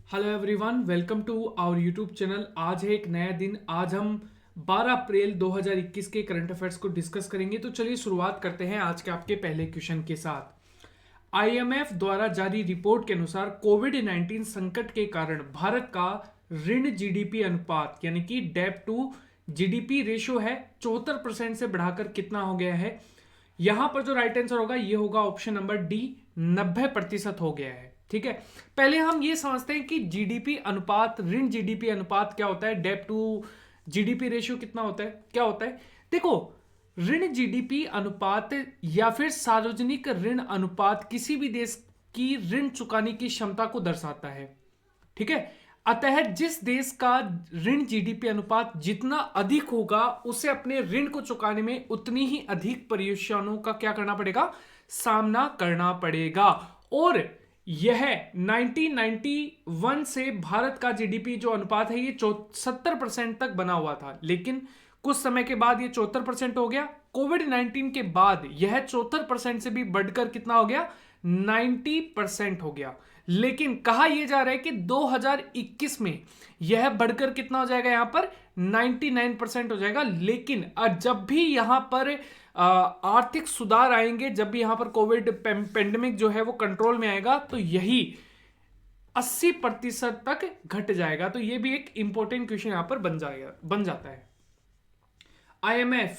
Hello everyone, welcome to our YouTube channel. आज है एक नया दिन। आज हम 12 अप्रैल 2021 के करंट अफेयर्स को डिस्कस करेंगे। तो चलिए शुरुआत करते हैं आज के आपके पहले क्वेश्चन के साथ। आईएमएफ द्वारा जारी रिपोर्ट के अनुसार कोविड 19 संकट के कारण भारत का ऋण जीडीपी अनुपात यानी कि डेब्ट टू जीडीपी रेशियो है 74% से बढ़ाकर कितना हो गया है। यहां पर जो राइट आंसर होगा ये होगा ऑप्शन नंबर डी, 90% हो गया है। ठीक है, पहले हम ये समझते हैं कि जीडीपी अनुपात, ऋण जीडीपी अनुपात क्या होता है, डेब्ट टू जीडीपी रेशियो कितना होता है, क्या होता है। देखो, ऋण जीडीपी अनुपात या फिर सार्वजनिक ऋण अनुपात किसी भी देश की ऋण चुकाने की क्षमता को दर्शाता है। ठीक है, अतः जिस देश का ऋण जीडीपी अनुपात जितना अधिक होगा उसे अपने ऋण को चुकाने में उतनी ही अधिक परेशानियों का क्या करना पड़ेगा, सामना करना पड़ेगा। और यह 1991 से भारत का जीडीपी जो अनुपात है ये 70% तक बना हुआ था, लेकिन कुछ समय के बाद ये 74% हो गया। कोविड 19 के बाद यह 74% से भी बढ़कर कितना हो गया, 90% हो गया। लेकिन कहा यह जा रहा है कि 2021 में यह बढ़कर कितना हो जाएगा, यहां पर 99% हो जाएगा। लेकिन जब भी यहां पर आर्थिक सुधार आएंगे, जब भी यहां पर कोविड पेंडेमिक जो है वो कंट्रोल में आएगा, तो यही 80% तक घट जाएगा। तो यह भी एक इंपॉर्टेंट क्वेश्चन यहां पर बन जाता है। आईएमएफ,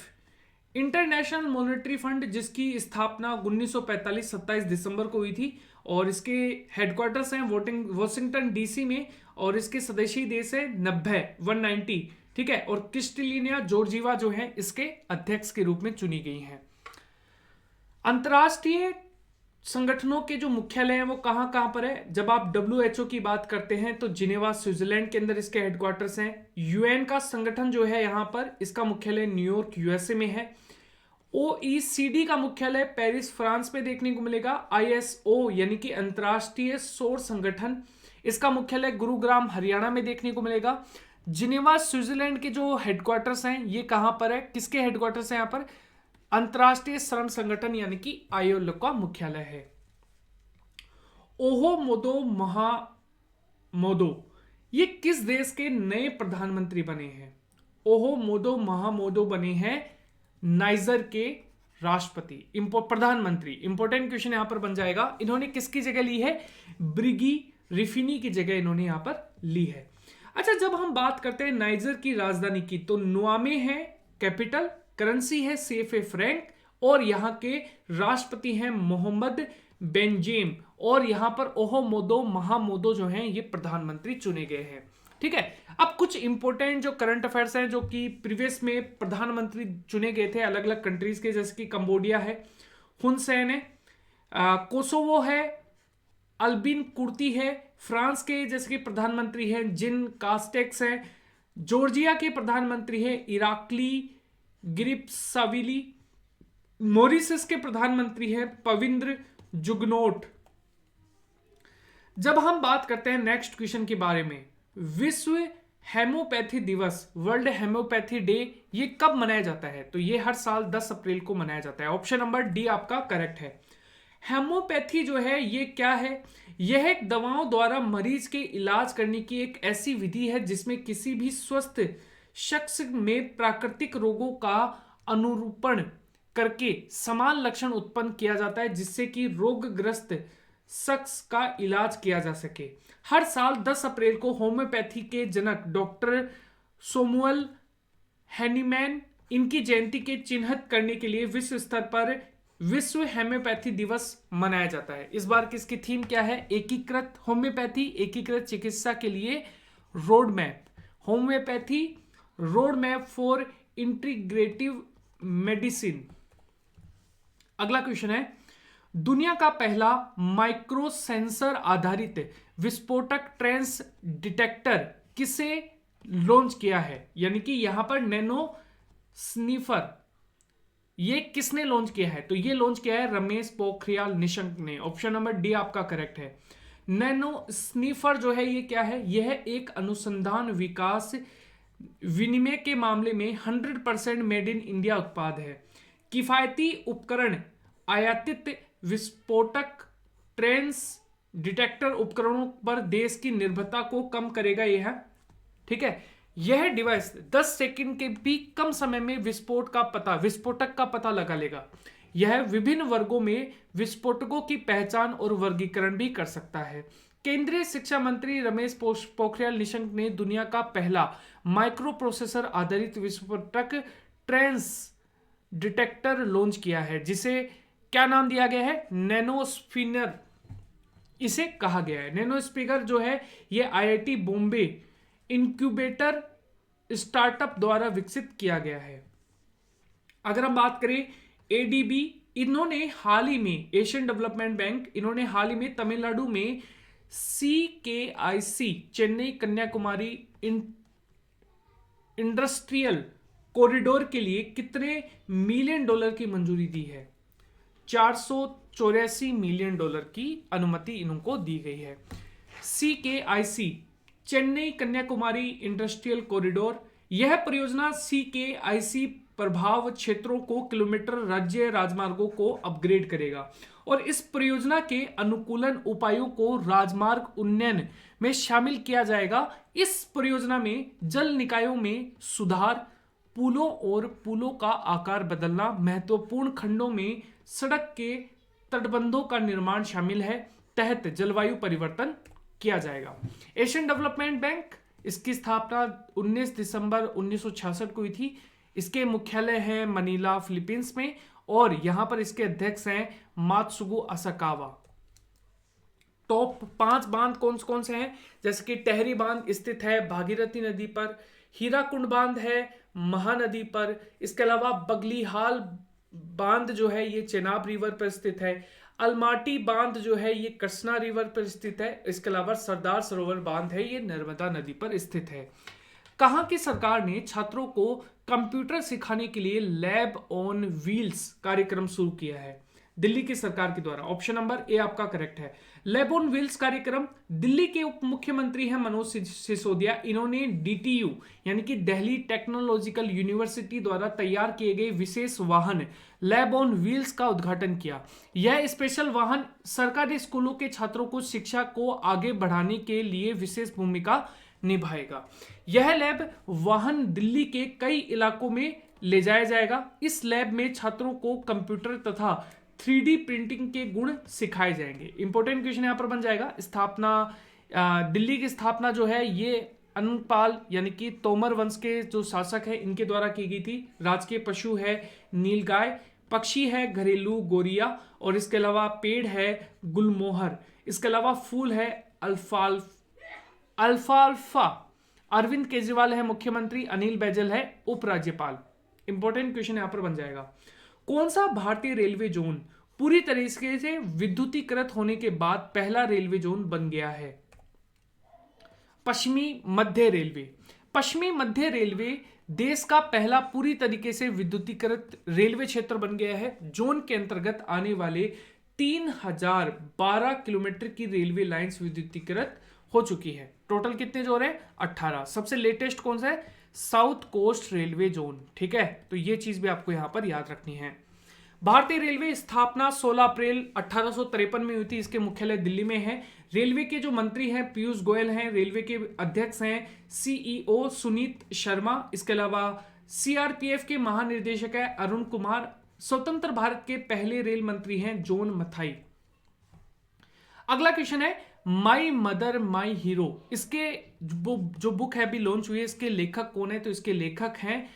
इंटरनेशनल मॉनेटरी फंड, जिसकी स्थापना 1945 27 दिसंबर को हुई थी और इसके हेडक्वार्टर्स हैं वॉशिंगटन डीसी में, और इसके सदस्य देश है 190। ठीक है, और क्रिस्टलिना जॉर्जिवा जो है इसके अध्यक्ष के रूप में चुनी गई हैं। अंतरराष्ट्रीय संगठनों के जो मुख्यालय हैं वो कहां कहां पर है। जब आप डब्ल्यूएचओ की बात करते हैं तो जिनेवा स्विट्जरलैंड के अंदर इसके हेडक्वार्टर्स हैं। यूएन का संगठन जो है यहां पर इसका मुख्यालय न्यूयॉर्क यूएसए में है। ओईसीडी का मुख्यालय पेरिस फ्रांस में देखने को मिलेगा। आईएसओ यानी कि अंतरराष्ट्रीय सौर संगठन, इसका मुख्यालय गुरुग्राम हरियाणा में देखने को मिलेगा। जिनेवा स्विट्जरलैंड के जो हेडक्वार्टर्स हैं ये कहां पर है, किसके हेडक्वार्टर्स हैं यहां पर, अंतरराष्ट्रीय श्रम संगठन यानी कि आईएलओ का मुख्यालय है। ओहो मोदो महामोदो ये किस देश के नए प्रधानमंत्री बने हैं। ओहो मोदो महामोदो बने हैं नाइजर के राष्ट्रपति, प्रधानमंत्री। इंपॉर्टेंट क्वेश्चन यहां पर बन जाएगा। इन्होंने किसकी जगह ली है, ब्रिगी रिफिनी की जगह इन्होंने यहां पर ली है। अच्छा, जब हम बात करते हैं नाइजर की राजधानी की तो नुआमे है कैपिटल, करेंसी है सीएफए फ्रैंक, और यहां के राष्ट्रपति हैं मोहम्मद बेंजेम, और यहां पर ओहो मोदो महामोदो जो हैं ये प्रधानमंत्री चुने गए हैं। ठीक है, अब कुछ इंपॉर्टेंट जो करंट अफेयर्स हैं जो कि प्रीवियस में प्रधानमंत्री चुने गए थे अलग अलग कंट्रीज के, जैसे कि कंबोडिया है, हुन सेन है, कोसोवो है, अल्बिन कुर्ती है, फ्रांस के जैसे कि प्रधानमंत्री हैं जिन कास्टेक्स हैं, जॉर्जिया के प्रधानमंत्री है इराकली गिरिप्साविली, मॉरिशस के प्रधानमंत्री है पविंद्र जुगनौथ। जब हम बात करते हैं नेक्स्ट क्वेश्चन के बारे में, विश्व हेमोपैथी दिवस, वर्ल्ड हेमोपैथी डे, ये कब मनाया जाता है, तो ये हर साल 10 अप्रैल को मनाया जाता है। ऑप्शन नंबर डी आपका करेक्ट है। हेमोपैथी जो है ये क्या है, यह एक दवाओं द्वारा मरीज के इलाज करने की एक ऐसी विधि है जिसमें किसी भी स्वस्थ शख्स में प्राकृतिक रोगों का अनुरूपण करके समान लक्षण उत्पन्न किया जाता है जिससे कि रोगग्रस्त शख्स का इलाज किया जा सके। हर साल 10 अप्रैल को होम्योपैथी के जनक डॉक्टर सोमुअल हैनीमैन, इनकी जयंती के चिन्हित करने के लिए विश्व स्तर पर विश्व हेम्योपैथी दिवस मनाया जाता है। इस बार किसकी थीम क्या है, एकीकृत होम्योपैथी, एकीकृत चिकित्सा के लिए road map, homeopathy road map for integrative medicine. अगला क्वेश्चन है, दुनिया का पहला माइक्रो सेंसर आधारित विस्फोटक ट्रेंस डिटेक्टर किसे लॉन्च किया है, यानी कि यहां पर नैनो स्नीफर, ये किसने लॉन्च किया है, तो ये लॉन्च किया है रमेश पोखरियाल निशंक ने। ऑप्शन नंबर डी आपका करेक्ट है। नैनो स्नीफर जो है ये क्या है, यह एक अनुसंधान विकास विनिमय के मामले में 100% मेड इन इंडिया उत्पाद है। किफायती उपकरण, आयातित विस्फोटक ट्रेंस डिटेक्टर उपकरणों पर देश की निर्भरता को कम करेगा यह, ठीक है। यह डिवाइस 10 सेकंड के भी कम समय में विस्फोटक का पता लगा लेगा। यह विभिन्न वर्गों में विस्फोटकों की पहचान और वर्गीकरण भी कर सकता है। केंद्रीय शिक्षा मंत्री रमेश पोखरियाल निशंक ने दुनिया का पहला माइक्रो प्रोसेसर आधारित विस्फोटक ट्रेंस डिटेक्टर लॉन्च किया है, जिसे क्या नाम दिया गया है? नैनोस्फीयर इसे कहा गया है। नैनोस्फीयर जो है ये आईआईटी बॉम्बे इंक्यूबेटर स्टार्टअप द्वारा विकसित किया गया है। अगर हम बात करें एडीबी, इन्होंने हाल ही में, एशियन डेवलपमेंट बैंक, इन्होंने हाल ही में तमिलनाडु में CKIC Chennai Kanyakumari industrial corridor के लिए कितने मिलियन डॉलर की मंजूरी दी है? 484 मिलियन डॉलर की अनुमति इनको दी गई है। CKIC Chennai Kanyakumari industrial corridor, यह परियोजना CKIC प्रभाव क्षेत्रों को किलोमीटर राज्य राजमार्गों को अपग्रेड करेगा और इस परियोजना के अनुकूलन उपायों को राजमार्ग उन्नयन में शामिल किया जाएगा। इस परियोजना में जल निकायों में सुधार, पुलों और पुलों का आकार बदलना, महत्वपूर्ण खंडों में सड़क के तटबंधों का निर्माण शामिल है। तहत जलवायु परिवर्तन किया जाएगा। एशियन डेवलपमेंट बैंक, इसकी स्थापना 19 दिसंबर 1966 को हुई थी। इसके मुख्यालय है मनीला, फिलीपींस में, और यहां पर इसके अध्यक्ष हैं मात्सुगु असाकावा। टॉप 5 बांध कौन से हैं? जैसे कि टेहरी बांध स्थित है भागीरथी नदी पर, हीराकुंड बांध है महानदी पर, इसके अलावा बगलीहाल बांध जो है ये चेनाब रिवर पर स्थित है, अलमाटी बांध जो है ये कृष्णा रिवर पर स्थित है, इसके अलावा सरदार सरोवर बांध है ये नर्मदा नदी पर स्थित है। कहां की सरकार ने छात्रों को कंप्यूटर सिखाने के लिए लैब ऑन व्हील्स कार्यक्रम शुरू किया है? दिल्ली की सरकार के द्वारा। ऑप्शन नंबर ए आपका करेक्ट है। लैब ऑन व्हील्स कार्यक्रम दिल्ली के उप मुख्यमंत्री हैं मनोज सिसोदिया। इन्होंने DTU यानी कि दिल्ली टेक्नोलॉजिकल यूनिवर्सिटी द्वारा तैयार किए गए विशेष वाहन लैब ऑन व्हील्स का उद्घाटन किया। यह स्पेशल वाहन सरकारी स्कूलों के छात्रों को शिक्षा को आगे बढ़ाने के लिए विशेष भूमिका निभाएगा। यह लैब वाहन दिल्ली के कई इलाकों में ले जाया जाएगा। इस लैब में छात्रों को कंप्यूटर तथा 3D प्रिंटिंग के गुण सिखाए जाएंगे। इंपॉर्टेंट क्वेश्चन यहां पर बन जाएगा। दिल्ली की स्थापना जो है ये अनपाल यानी कि तोमर वंश के जो शासक है इनके द्वारा की गई थी। राजकीय पशु है नीलगाय, पक्षी है घरेलू गोरिया, और इसके अलावा पेड़ है गुलमोहर, इसके अलावा फूल है अल्फाल्फा। अरविंद केजरीवाल है मुख्यमंत्री, अनिल बैजल है उपराज्यपाल। इंपॉर्टेंट क्वेश्चन यहां पर बन जाएगा। कौन सा भारतीय रेलवे जोन पूरी तरीके से विद्युतीकृत होने के बाद पहला रेलवे जोन बन गया है? पश्चिमी मध्य रेलवे। पश्चिमी मध्य रेलवे देश का पहला पूरी तरीके से विद्युतीकृत रेलवे क्षेत्र बन गया है। जोन के अंतर्गत आने वाले 3012 किलोमीटर की रेलवे लाइंस विद्युतीकृत हो चुकी है। टोटल कितने जोन है? 18। सबसे लेटेस्ट कौन सा है? South coast railway zone. ठीक है, तो ये चीज भी आपको यहां पर याद रखनी है। भारतीय रेलवे स्थापना 16 अप्रैल 1853 में हुई थी। इसके मुख्यालय दिल्ली में है। रेलवे के जो मंत्री हैं पीयूष गोयल हैं। रेलवे के अध्यक्ष हैं CEO सुनीत शर्मा। इसके अलावा CRPF के महानिर्देशक है अरुण कुमार। स्वतंत्र भारत के पहले रेल मंत्री हैं जॉन मथाई। अगला क्वेश्चन है माई मदर माई हीरो। इसके जो बुक है अभी लॉन्च हुई है, इसके लेखक कौन है? तो इसके लेखक हैं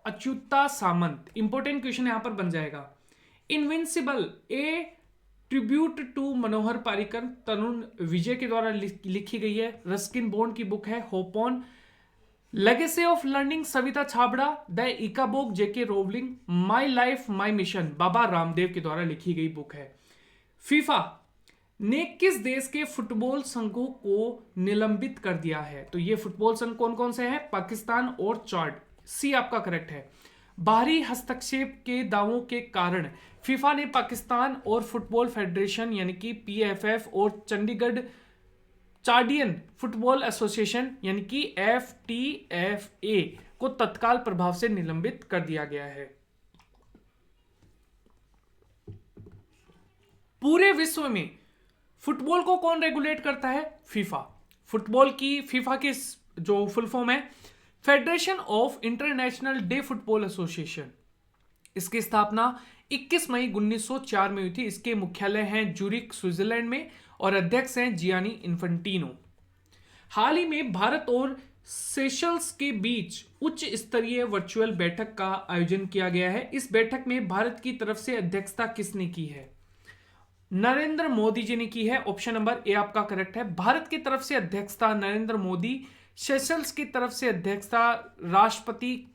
अच्युता सामंत। इंपॉर्टेंट क्वेश्चन यहां पर बन जाएगा। Invincible a tribute to Manohar Parrikar Tarun Vijay के द्वारा लिखी गई है। रस्किन बॉन्ड की बुक है hope on. Legacy of learning Savita Chhabra. The Ickabog JK Rowling. My life my mission Baba Ramdev के द्वारा लिखी गई बुक है। फीफा ने किस देश के फुटबॉल संघों को निलंबित कर दिया है? तो ये फुटबॉल संघ कौन कौन से हैं? पाकिस्तान और चाड। सी आपका करेक्ट है। बाहरी हस्तक्षेप के दावों के कारण फीफा ने पाकिस्तान और फुटबॉल फेडरेशन यानी कि PFF और चंडीगढ़ चार्डियन फुटबॉल एसोसिएशन यानी कि FTFA को तत्काल प्रभाव से निलंबित कर दिया गया है। पूरे विश्व में फुटबॉल को कौन रेगुलेट करता है? फीफा। फुटबॉल की फीफा की जो फुल फॉर्म है federation of international day football association. इसकी स्थापना 21 मई 1904 में हुई थी। इसके मुख्यालय हैं जूरिक स्विट्जरलैंड में और अध्यक्ष हैं जियानी इन्फेंटिनो। हाल ही में भारत और सेशल्स के बीच उच्च स्तरीय वर्चुअल बैठक का आयोजन किया गया है। इस बैठक में भारत की तरफ से अध्यक्षता किसने की है? नरेंद्र मोदी जी ने की है। ऑप्शन नंबर ए आपका करेक्ट है। भारत की तरफ से अध्यक्षता नरेंद्र मोदी, सेशल्स की तरफ से अध्यक्षता राष्ट्रपति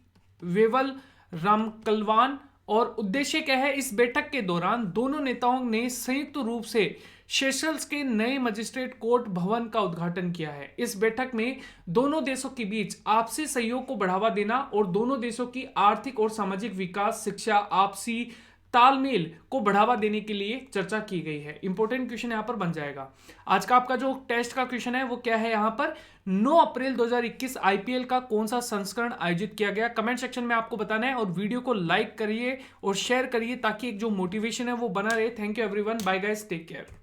वेवल रामकलवान। और उद्देश्य क्या है? इस बैठक के दौरान दोनों नेताओं ने संयुक्त रूप से सेशल्स के नए मजिस्ट्रेट कोर्ट भवन का उद्घाटन किया है। इस बैठक में दोनों देशों के बीच आपसी सहयोग को बढ़ावा देना और दोनों देशों की आर्थिक और सामाजिक विकास, शिक्षा, आपसी तालमेल को बढ़ावा देने के लिए चर्चा की गई है। इंपॉर्टेंट क्वेश्चन यहां पर बन जाएगा। आज का आपका जो टेस्ट का क्वेश्चन है वो क्या है? यहां पर 9 अप्रैल 2021 आईपीएल का कौन सा संस्करण आयोजित किया गया? कमेंट सेक्शन में आपको बताना है और वीडियो को लाइक करिए और शेयर करिए ताकि एक जो मोटिवेशन है वो बना रहे। Thank you everyone, bye guys, take care.